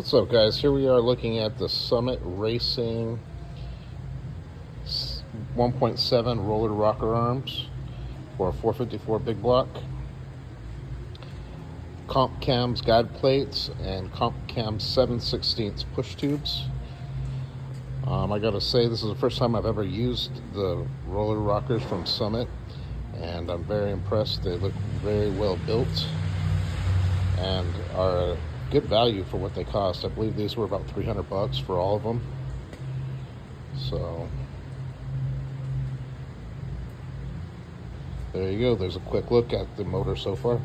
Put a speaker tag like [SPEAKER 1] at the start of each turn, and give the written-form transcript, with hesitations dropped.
[SPEAKER 1] What's up, guys? Here we are looking at the Summit Racing 1.7 roller rocker arms for a 454 big block. Comp cams guide plates and comp cams 7/16 push tubes. I gotta say, this is the first time I've ever used the roller rockers from Summit, and I'm very impressed. They look very well built and are a good value for what they cost. I believe these were about $300 for all of them. So there you go. There's a quick look at the motor so far.